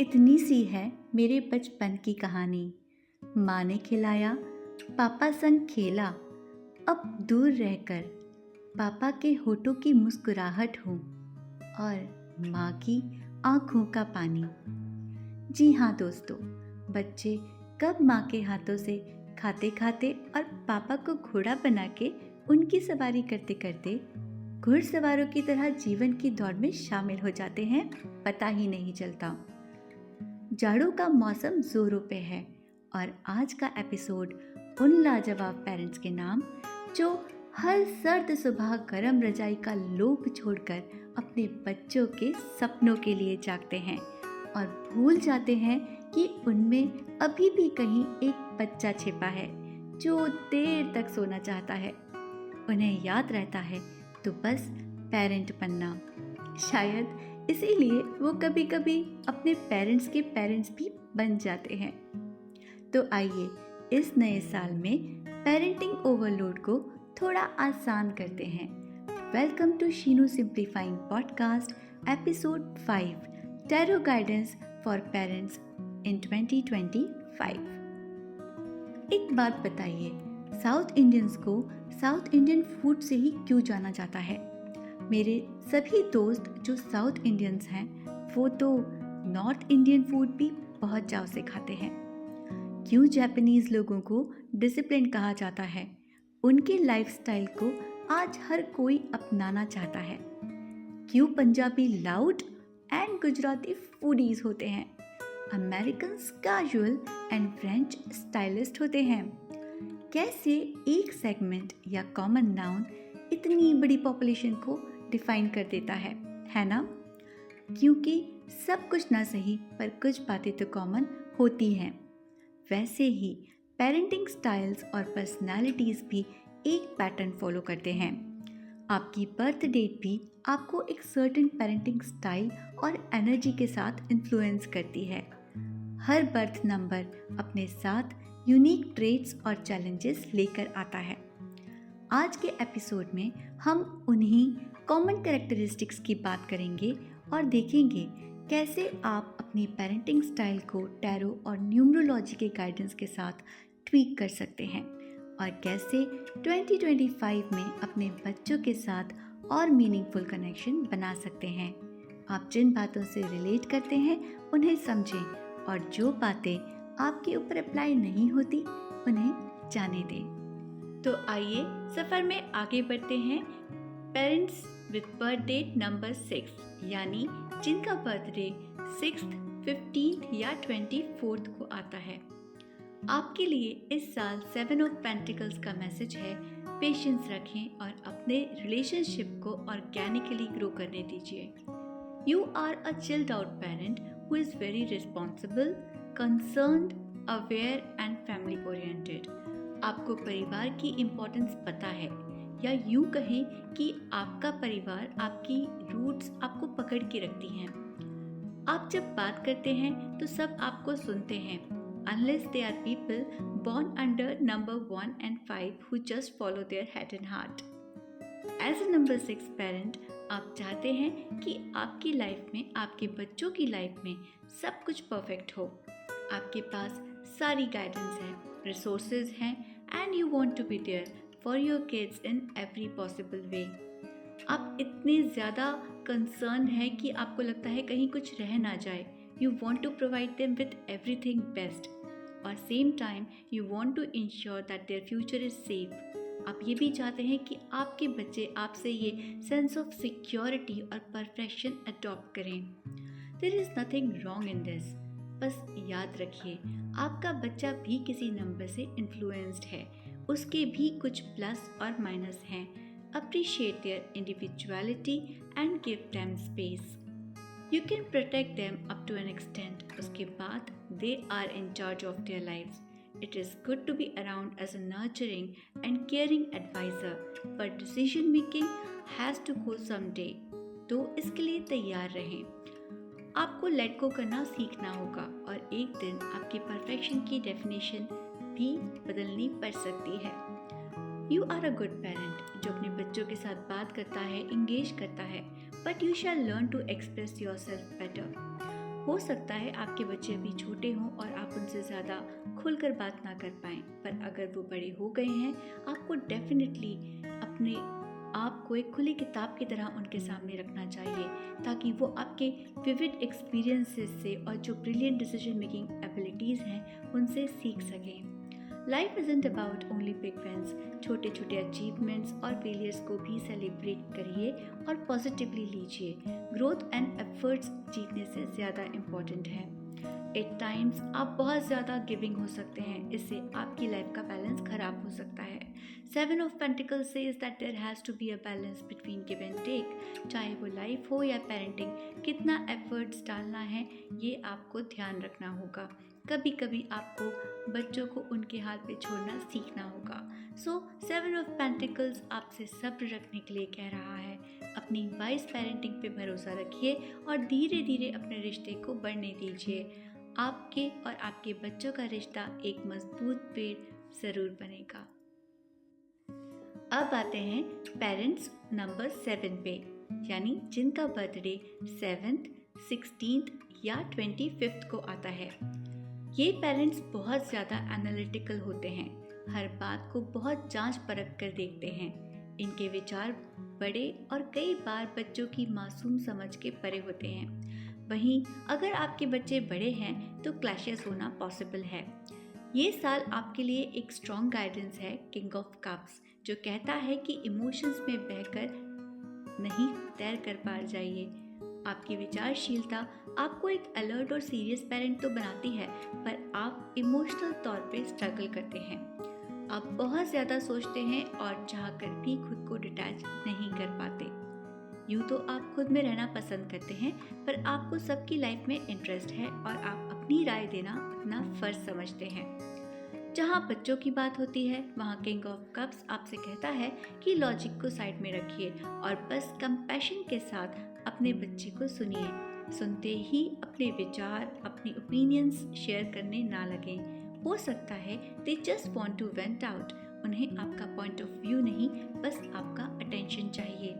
इतनी सी है मेरे बचपन की कहानी। माँ ने खिलाया, पापा संग खेला, अब दूर रहकर पापा के होठों की मुस्कुराहट हूँ और माँ की आँखों का पानी। जी हाँ दोस्तों, बच्चे कब माँ के हाथों से खाते खाते और पापा को घोड़ा बना के उनकी सवारी करते करते घुड़सवारों की तरह जीवन की दौड़ में शामिल हो जाते हैं, पता ही नहीं चलता। जाड़ों का मौसम जोरों पे है और आज का एपिसोड उन लाजवाब पेरेंट्स के नाम जो हर सर्द सुबह गर्म रजाई का लोभ छोड़कर अपने बच्चों के सपनों के लिए जागते हैं और भूल जाते हैं कि उनमें अभी भी कहीं एक बच्चा छिपा है जो देर तक सोना चाहता है। उन्हें याद रहता है तो बस पेरेंट बनना। शायद इसीलिए वो कभी कभी अपने पेरेंट्स के पेरेंट्स भी बन जाते हैं। तो आइए इस नए साल में पेरेंटिंग ओवरलोड को थोड़ा आसान करते हैं। Welcome to Sheenu simplifying podcast episode 5, tarot guidance for parents in 2025। एक बात बताइए, साउथ इंडियंस को साउथ इंडियन फूड से ही क्यों जाना जाता है? मेरे सभी दोस्त जो साउथ इंडियंस हैं वो तो नॉर्थ इंडियन फूड भी बहुत चाव से खाते हैं। क्यों जापानीज लोगों को डिसिप्लिन कहा जाता है? उनके लाइफस्टाइल को आज हर कोई अपनाना चाहता है। क्यों Punjabi loud and Gujarati foodies होते हैं? Americans casual and French stylist होते हैं। कैसे एक सेगमेंट या कॉमन नाउन इतनी बड़ी पॉपुलेशन को डिफाइन कर देता है ना? क्योंकि सब कुछ ना सही पर कुछ बातें तो कॉमन होती हैं। वैसे ही पेरेंटिंग स्टाइल्स और पर्सनालिटीज़ भी एक पैटर्न फॉलो करते हैं। आपकी बर्थ डेट भी आपको एक सर्टेन पेरेंटिंग स्टाइल और एनर्जी के साथ इन्फ्लुएंस करती है। हर बर्थ नंबर अपने साथ यूनिक ट्रेट्स और चैलेंजेस लेकर आता है। आज के एपिसोड में हम उन्हीं कॉमन कैरेक्टरिस्टिक्स की बात करेंगे और देखेंगे कैसे आप अपनी पेरेंटिंग स्टाइल को टैरो और न्यूमरोलॉजी के गाइडेंस के साथ ट्वीक कर सकते हैं और कैसे 2025 में अपने बच्चों के साथ और मीनिंगफुल कनेक्शन बना सकते हैं। आप जिन बातों से रिलेट करते हैं उन्हें समझें और जो बातें आपके ऊपर अप्लाई नहीं होती उन्हें जाने दें। तो आइए सफ़र में आगे बढ़ते हैं। Parents with birth date number 6, यानी जिनका बर्थडे 6th, 15th या 24th को आता है। आपके लिए इस साल 7 ऑफ पेंटिकल्स का मैसेज है, पेशेंस रखें और अपने रिलेशनशिप को ऑर्गेनिकली ग्रो करने दीजिए। You are a chilled out parent who is very responsible, concerned, aware and family oriented. आपको परिवार की इम्पोर्टेंस पता है, या यूँ कहें कि आपका परिवार, आपकी रूट्स आपको पकड़ के रखती हैं। आप जब बात करते हैं तो सब आपको सुनते हैं, unless they are people born under number 1 and 5 who just follow their head and heart. As a number 6 parent, आप चाहते हैं कि आपकी लाइफ में, आपके बच्चों की लाइफ में सब कुछ परफेक्ट हो। आपके पास सारी गाइडेंस है, रिसोर्सेज हैं and you want to be there for your kids in every possible way. आप इतने ज़्यादा कंसर्न है कि आपको लगता है कहीं कुछ रह ना जाए। You want to provide them with everything best और same time you want to ensure that their future is safe. आप ये भी चाहते हैं कि आपके बच्चे आपसे ये सेंस ऑफ सिक्योरिटी और परफेक्शन अडॉप्ट करें। There is nothing wrong in this. बस याद रखिए, आपका बच्चा भी किसी नंबर से इन्फ्लुएंस्ड है, उसके भी कुछ प्लस और माइनस हैं। Appreciate their individuality and give them space. You can protect them up to an extent, उसके बाद they are in charge of their lives. It is good to be around as a nurturing and caring advisor, but decision making has to go someday. तो इसके लिए तैयार रहें। आपको let go करना सीखना होगा और एक दिन आपकी परफेक्शन की डेफिनेशन भी बदलनी पड़ सकती है। You are a good parent जो अपने बच्चों के साथ बात करता है, इंगेज करता है, but you shall learn to express yourself better. हो सकता है आपके बच्चे अभी छोटे हों और आप उनसे ज़्यादा खुलकर बात ना कर पाएँ, पर अगर वो बड़े हो गए हैं, आपको डेफिनेटली अपने आप को एक खुली किताब की तरह उनके सामने रखना चाहिए, ताकि वो आपके विविड एक्सपीरियंसेस से और जो ब्रिलियंट डिसीजन मेकिंग एबिलिटीज़ हैं उनसे सीख सकें। Life isn't about only big wins. छोटे छोटे अचीवमेंट्स और फेलियर्स को भी सेलिब्रेट करिए और पॉजिटिवली लीजिए। ग्रोथ एंड एफर्ट्स जीतने से ज़्यादा इम्पॉर्टेंट है। एट टाइम्स आप बहुत ज़्यादा गिविंग हो सकते हैं, इससे आपकी लाइफ का बैलेंस खराब हो सकता है। 7 of pentacles says that there has to be a balance between give and take. चाहे वो लाइफ हो या पेरेंटिंग, कितना एफर्ट्स डालना है ये आपको ध्यान रखना होगा। कभी कभी आपको बच्चों को उनके हाल पे छोड़ना सीखना होगा। सो 7 ऑफ पेंटिकल्स आपसे सब्र रखने के लिए कह रहा है। अपनी वाइज पेरेंटिंग पे भरोसा रखिए और धीरे धीरे अपने रिश्ते को बढ़ने दीजिए। आपके और आपके बच्चों का रिश्ता एक मजबूत पेड़ ज़रूर बनेगा। अब आते हैं पेरेंट्स नंबर 7 पे, यानी जिनका बर्थडे 7th, 16th या 25th को आता है। ये पेरेंट्स बहुत ज़्यादा एनालिटिकल होते हैं, हर बात को बहुत जांच परख कर देखते हैं। इनके विचार बड़े और कई बार बच्चों की मासूम समझ के परे होते हैं। वहीं अगर आपके बच्चे बड़े हैं तो क्लैशेस होना पॉसिबल है। ये साल आपके लिए एक स्ट्रॉन्ग गाइडेंस है किंग ऑफ कप्स, जो कहता है कि इमोशंस में बहकर नहीं तैर कर पार जाइए। आपकी विचारशीलता आपको एक अलर्ट और सीरियस पेरेंट तो बनाती है, पर आप इमोशनल तौर पे स्ट्रगल करते हैं। आप बहुत ज़्यादा सोचते हैं और चाहकर भी खुद को डिटैच नहीं कर पाते। यूँ तो आप खुद में रहना पसंद करते हैं, पर आपको सबकी लाइफ में इंटरेस्ट है और आप अपनी राय देना अपना फर्ज समझते हैं। जहाँ बच्चों की बात होती है, वहाँ किंग ऑफ कप्स आपसे कहता है कि लॉजिक को साइड में रखिए और बस कंपैशन के साथ अपने बच्चे को सुनिए। सुनते ही अपने विचार, अपने ओपिनियंस शेयर करने ना लगें। हो सकता है they just want to vent out. उन्हें आपका पॉइंट ऑफ व्यू नहीं, बस आपका अटेंशन चाहिए।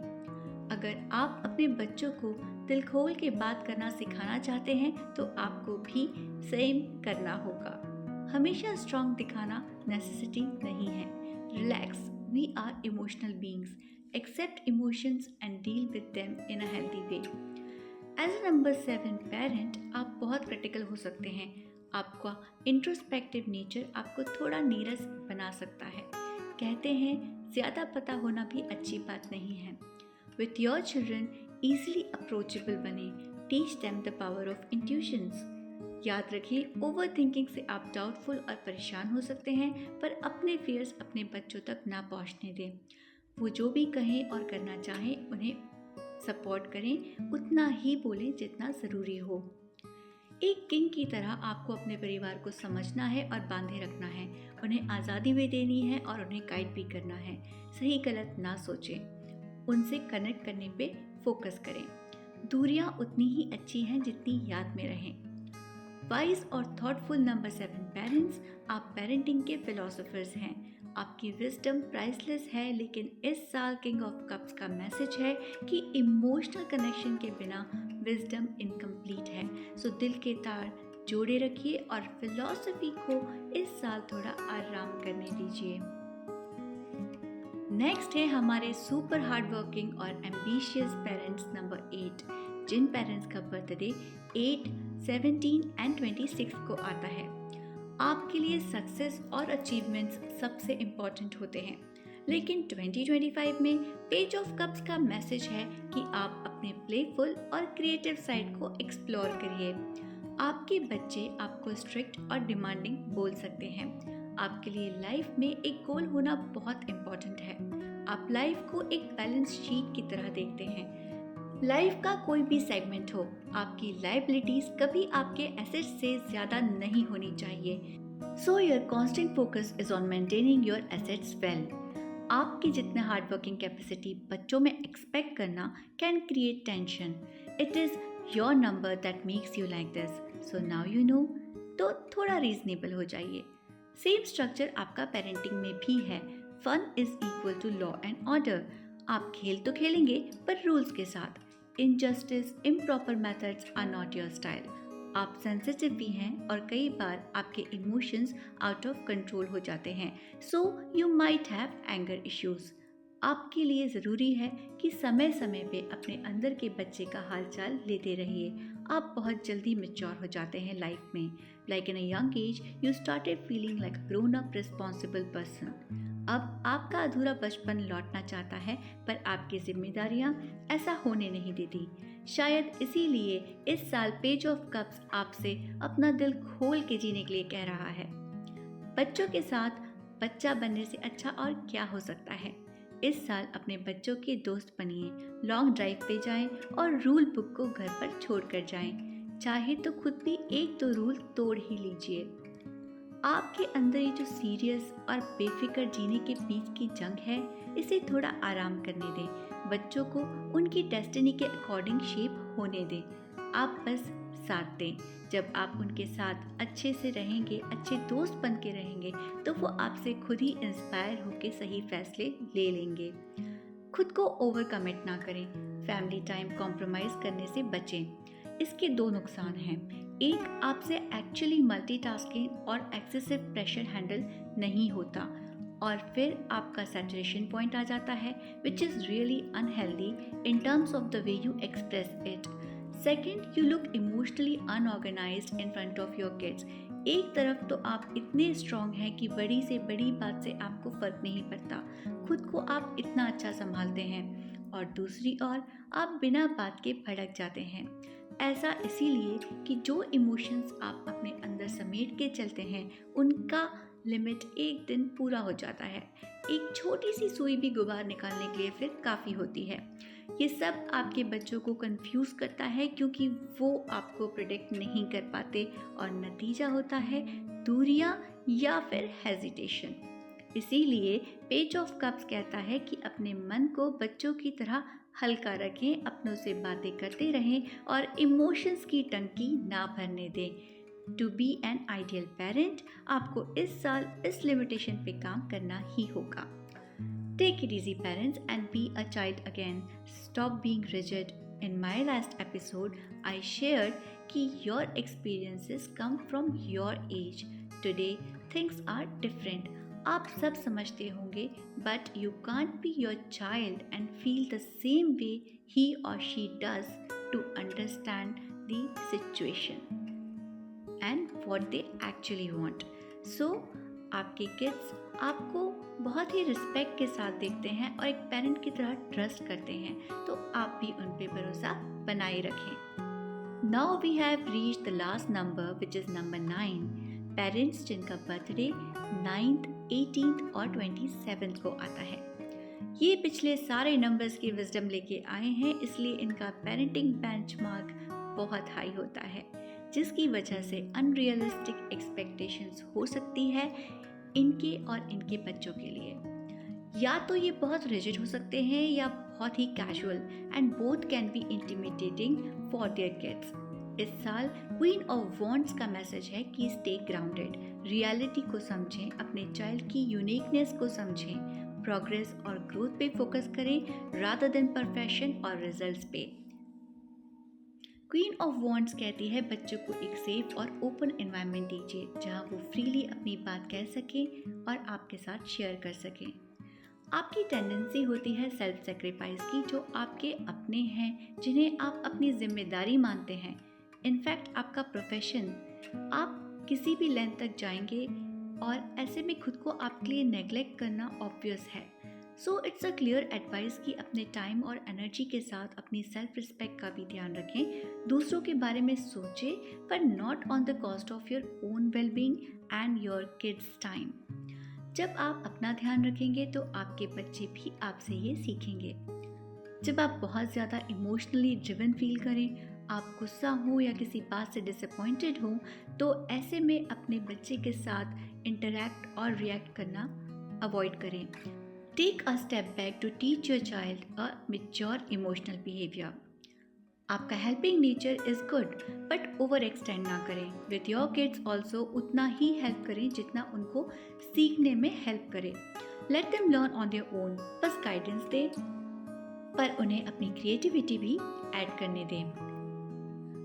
अगर आप अपने बच्चों को दिल खोल के बात करना सिखाना चाहते हैं तो आपको भी सेम करना होगा। हमेशा स्ट्रॉन्ग दिखाना नेसेसिटी नहीं है। Relax, we are emotional beings, accept emotions and deal with them in a healthy way. As a number 7 parent आप बहुत क्रिटिकल हो सकते हैं। आपका इंट्रोस्पेक्टिव नेचर आपको थोड़ा नीरस बना सकता है। कहते हैं ज़्यादा पता होना भी अच्छी बात नहीं है। With your children, easily approachable बने। Teach them the power of intuitions. याद रखिए, ओवर थिंकिंग से आप डाउटफुल और परेशान हो सकते हैं, पर अपने फियर्स अपने बच्चों तक ना पहुंचने दें। वो जो भी कहें और करना चाहें, उन्हें सपोर्ट करें, उतना ही बोलें जितना ज़रूरी हो। एक किंग की तरह आपको अपने परिवार को समझना है और बांधे रखना है। उन्हें आज़ादी भी देनी है और उन्हें गाइड भी करना है। सही गलत ना सोचें, उनसे कनेक्ट करने पे फोकस करें। दूरियां उतनी ही अच्छी हैं जितनी याद में रहें। वाइज और थॉटफुल नंबर 7 पेरेंट्स, आप पेरेंटिंग के फिलोसोफर्स हैं। आपकी विजडम प्राइसलेस है, लेकिन इस साल किंग ऑफ कप्स का मैसेज है कि इमोशनल कनेक्शन के बिना विजडम इनकम्प्लीट है। सो दिल के तार जोड़े रखिए और फिलॉसफी को इस साल थोड़ा आराम करने दीजिए। नेक्स्ट है हमारे सुपर हार्ड वर्किंग और एम्बिशियस पेरेंट्स नंबर 8, जिन पेरेंट्स का बर्थडे 8, 17 एंड 26 को आता है। आपके लिए सक्सेस और अचीवमेंट्स सबसे इम्पॉर्टेंट होते हैं, लेकिन 2025 में पेज ऑफ कप्स का मैसेज है कि आप अपने प्लेफुल और क्रिएटिव साइड को एक्सप्लोर करिए। आपके बच्चे आपको स्ट्रिक्ट और डिमांडिंग बोल सकते हैं। आपके लिए लाइफ में एक गोल होना बहुत इम्पोर्टेंट है। आप लाइफ को एक बैलेंस शीट की तरह देखते हैं। लाइफ का कोई भी सेगमेंट हो, आपकी लायबिलिटीज कभी आपके एसेट्स से ज़्यादा नहीं होनी चाहिए। So your constant focus is on maintaining your assets well. आपकी जितने हार्ड वर्किंग कैपेसिटी बच्चों में एक्सपेक्ट करना can create tension. It is your number that makes you like this. So now you know, तो थोड़ा रीजनेबल हो जाइए। Same structure आपका पेरेंटिंग में भी है। Fun is equal to law and order. आप खेल तो खेलेंगे, पर रूल्स के साथ। Injustice, improper methods are not your style. आप सेंसिटिव भी हैं और कई बार आपके इमोशंस आउट ऑफ कंट्रोल हो जाते हैं, so you might have anger issues. आपके लिए ज़रूरी है कि समय समय पे अपने अंदर के बच्चे का हालचाल लेते रहिए। आप बहुत जल्दी मैच्योर हो जाते हैं लाइफ में। Like in a young age you started feeling like a grown up responsible person. अब आपका अधूरा बचपन लौटना चाहता है, पर आपकी जिम्मेदारियां ऐसा होने नहीं देती। शायद इसीलिए इस साल पेज ऑफ कप्स आपसे अपना दिल खोल के जीने के लिए कह रहा है। बच्चों के साथ बच्चा बनने से अच्छा और क्या हो सकता है। इस साल अपने बच्चों के दोस्त बनिए, लॉन्ग ड्राइव पे जाएं और रूल बुक को घर पर छोड़ कर जाएं। चाहे तो खुद भी एक दो रूल तोड़ ही लीजिए। आपके अंदर ये जो सीरियस और बेफिक्र जीने के बीच की जंग है, इसे थोड़ा आराम करने दें। बच्चों को उनकी डेस्टिनी के अकॉर्डिंग शेप होने दें। आप बस साथ दें। जब आप उनके साथ अच्छे से रहेंगे, अच्छे दोस्त बन के रहेंगे, तो वो आपसे खुद ही इंस्पायर होकर सही फैसले ले लेंगे। खुद को ओवर कमिट ना करें। फैमिली टाइम कॉम्प्रोमाइज़ करने से बचें। इसके दो नुकसान हैं। एक, आपसे एक्चुअली मल्टीटास्किंग और एक्सेसिव प्रेशर हैंडल नहीं होता, और फिर आपका सैचुरेशन पॉइंट आ जाता है, which is really unhealthy in terms of the way you express it. Second, you look emotionally unorganised in front of your kids. एक तरफ तो आप इतने स्ट्रांग हैं कि बड़ी से बड़ी बात से आपको फ़र्क नहीं पड़ता, खुद को आप इतना अच्छा संभालते हैं, और दूसरी ओर आप बिना बात के भड़क जाते हैं। ऐसा इसीलिए कि जो इमोशंस आप अपने अंदर समेट के चलते हैं, उनका लिमिट एक दिन पूरा हो जाता है। एक छोटी सी सुई भी गुबार निकालने के लिए फिर काफ़ी होती है। ये सब आपके बच्चों को कंफ्यूज करता है, क्योंकि वो आपको प्रिडिक्ट नहीं कर पाते, और नतीजा होता है दूरियां या फिर हेजिटेशन। इसीलिए पेज ऑफ कप्स कहता है कि अपने मन को बच्चों की तरह हल्का रखें, अपनों से बातें करते रहें और इमोशंस की टंकी ना भरने दें। To be an ideal parent, आपको इस साल इस लिमिटेशन पे काम करना ही होगा। Take it easy, parents, and be a child again. Stop being rigid. In my last episode, I shared कि your experiences come from your age. Today, things are different. आप सब समझते होंगे, but you can't be your child and feel the same way he or she does to understand the situation and what they actually want. So, आपके kids आपको बहुत ही respect के साथ देखते हैं और एक पेरेंट की तरह ट्रस्ट करते हैं, तो आप भी उन पे भरोसा बनाए रखें। Now we have reached the last number, which is number 9। Parents जिनका बर्थडे 9th, 18th और 27th को आता है, ये पिछले सारे नंबर्स की विजडम लेके आए हैं, इसलिए इनका पेरेंटिंग बेंचमार्क बहुत हाई होता है, जिसकी वजह से अनरियलिस्टिक एक्सपेक्टेशंस हो सकती है इनके और इनके बच्चों के लिए। या तो ये बहुत रिजिड हो सकते हैं या बहुत ही casual, and both can be intimidating for their kids. इस साल क्वीन ऑफ वॉन्ड्स का मैसेज है कि स्टे ग्राउंडेड, रियलिटी को समझें, अपने चाइल्ड की यूनिकनेस को समझें, प्रोग्रेस और ग्रोथ पे फोकस करें रादर देन परफेक्शन और रिजल्ट्स पे। क्वीन ऑफ वॉन्ड्स कहती है बच्चों को एक सेफ और ओपन एनवायरनमेंट दीजिए, जहां वो फ्रीली अपनी बात कह सकें और आपके साथ शेयर कर सकें। आपकी टेंडेंसी होती है सेल्फ सेक्रीफाइस की, जो आपके अपने हैं, जिन्हें आप अपनी जिम्मेदारी मानते हैं। इनफैक्ट आपका प्रोफेशन, आप किसी भी लेंथ तक जाएंगे, और ऐसे में खुद को आपके लिए नेग्लेक्ट करना ऑब्वियस है। So it's a clear advice कि अपने टाइम और एनर्जी के साथ अपनी सेल्फ रिस्पेक्ट का भी ध्यान रखें। दूसरों के बारे में सोचें, पर not on the cost of your own wellbeing and your kids time. जब आप अपना ध्यान रखेंगे तो आपके बच्चे भी आपसे ये सीखेंगे। जब आप बहुत ज़्यादा इमोशनली ड्रिवन फील करें, आप गुस्सा हो या किसी बात से डिसअपॉइंटेड हो, तो ऐसे में अपने बच्चे के साथ इंटरैक्ट और रिएक्ट करना अवॉइड करें। Take a step back to teach your child a mature emotional behavior. आपका helping nature is good, but over extend ना करें। विथ योर किड्स ऑल्सो उतना ही हेल्प करें जितना उनको सीखने में हेल्प करे। Let them learn on their own, बस गाइडेंस दें, पर उन्हें अपनी क्रिएटिविटी भी ऐड करने दें।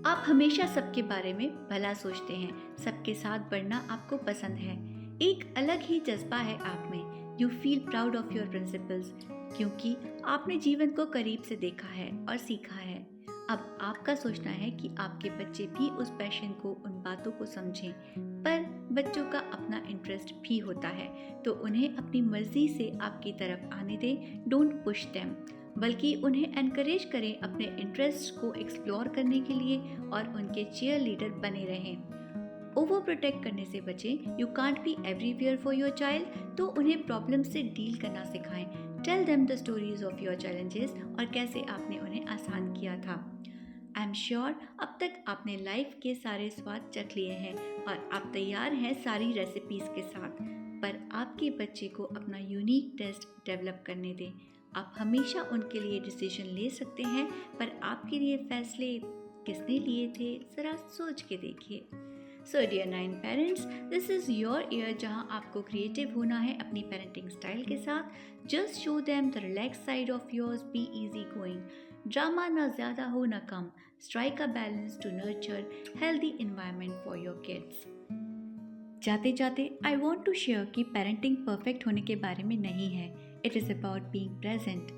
आप हमेशा सबके बारे में भला सोचते हैं, सबके साथ बढ़ना आपको पसंद है। एक अलग ही जज्बा है आप में। You feel proud of your principles, क्योंकि आपने जीवन को करीब से देखा है और सीखा है। अब आपका सोचना है कि आपके बच्चे भी उस पैशन को, उन बातों को समझें। पर बच्चों का अपना इंटरेस्ट भी होता है, तो उन्हें अपनी मर्जी से आपकी तरफ आने दें। डोंट पुश देम, बल्कि उन्हें एनकरेज करें अपने इंटरेस्ट को एक्सप्लोर करने के लिए और उनके चीयर लीडर बने रहें। ओवर प्रोटेक्ट करने से बचें। You can't be everywhere for your child, तो उन्हें प्रॉब्लम से डील करना सिखाएं। Tell them the stories of your challenges और कैसे आपने उन्हें आसान किया था। आई एम श्योर अब तक आपने लाइफ के सारे स्वाद चख लिए हैं और आप तैयार हैं सारी रेसिपीज के साथ। पर आपके बच्चे को अपना यूनिक टेस्ट डेवलप करने दें। आप हमेशा उनके लिए डिसीजन ले सकते हैं, पर आपके लिए फैसले किसने लिए थे, ज़रा सोच के देखिए। So dear 9 parents, this is your year जहां आपको क्रिएटिव होना है अपनी पेरेंटिंग स्टाइल के साथ। Just show them the relax side of yours, be easy going. Drama ना ज़्यादा हो ना कम। Strike a balance to nurture healthy environment for your kids. जाते जाते आई वॉन्ट टू शेयर कि पेरेंटिंग परफेक्ट होने के बारे में नहीं है। It is about being present.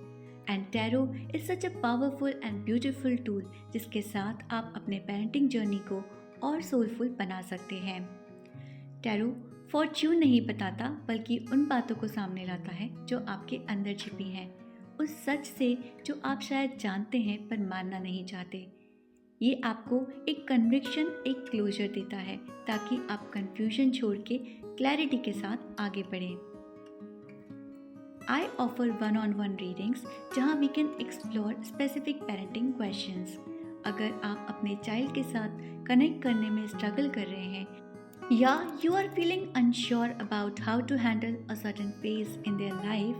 And Tarot is such a powerful and beautiful tool जिसके साथ आप अपने पेरेंटिंग जर्नी को और सोलफुल बना सकते हैं। टैरो फॉर्च्यून नहीं बताता, बल्कि उन बातों को सामने लाता है जो आपके अंदर छिपी हैं, उस सच से जो आप शायद जानते हैं पर मानना नहीं चाहते। ये आपको एक कन्विक्शन, एक क्लोजर देता है, ताकि आप कंफ्यूजन छोड़ के क्लैरिटी के साथ आगे बढ़ें। I offer one-on-one readings जहाँ we can explore specific parenting questions. अगर आप अपने चाइल्ड के साथ कनेक्ट करने में स्ट्रगल कर रहे हैं या you are feeling unsure about how to handle a certain phase in their life,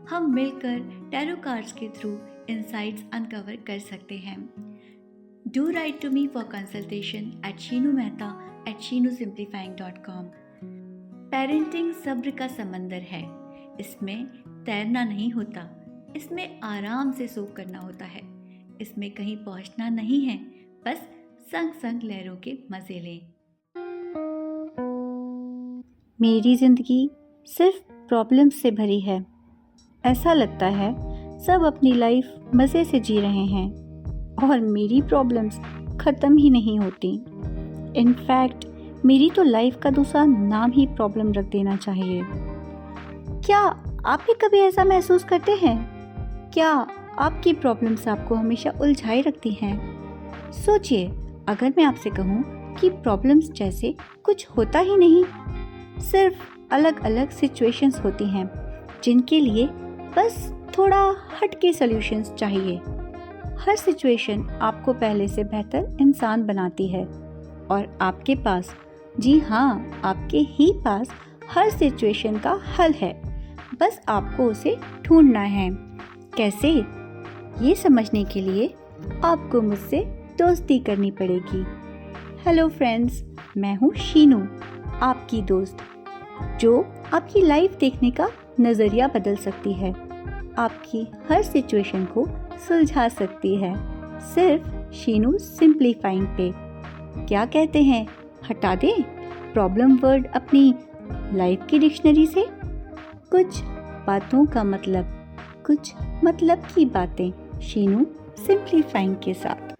हम मिलकर टैरो कार्ड्स के थ्रू insights uncover कर सकते हैं। Do write to me for consultation at shinumehta@shinusimplifying.com। Parenting सब्र का समंदर है। इसमें तैरना नहीं होता, इसमें आराम से सोख करना होता है। इसमें कहीं पहुंचना नहीं है, बस संग संग लहरों के मजे लें। मेरी ज़िंदगी सिर्फ प्रॉब्लम्स से भरी है। ऐसा लगता है सब अपनी लाइफ मज़े से जी रहे हैं और मेरी प्रॉब्लम्स ख़त्म ही नहीं होती। इनफैक्ट मेरी तो लाइफ का दूसरा नाम ही प्रॉब्लम रख देना चाहिए। क्या आप भी कभी ऐसा महसूस करते हैं? क्या आपकी प्रॉब्लम्स आपको हमेशा उलझाए रखती हैं? सोचिए, अगर मैं आपसे कहूँ कि प्रॉब्लम्स जैसे कुछ होता ही नहीं, सिर्फ अलग अलग सिचुएशंस होती हैं जिनके लिए बस थोड़ा हटके सॉल्यूशंस चाहिए। हर सिचुएशन आपको पहले से बेहतर इंसान बनाती है और आपके पास, जी हाँ, आपके ही पास हर सिचुएशन का हल है। बस आपको उसे ढूंढना है। कैसे? ये समझने के लिए आपको मुझसे दोस्ती करनी पड़ेगी। हेलो फ्रेंड्स, मैं हूँ शीनू, आपकी दोस्त, जो आपकी लाइफ देखने का नज़रिया बदल सकती है, आपकी हर सिचुएशन को सुलझा सकती है, सिर्फ शीनू सिंप्लीफाइंग पे। क्या कहते हैं, हटा दें प्रॉब्लम वर्ड अपनी लाइफ की डिक्शनरी से? कुछ बातों का मतलब, कुछ मतलब की बातें शीनू सिंप्लीफाइंग के साथ।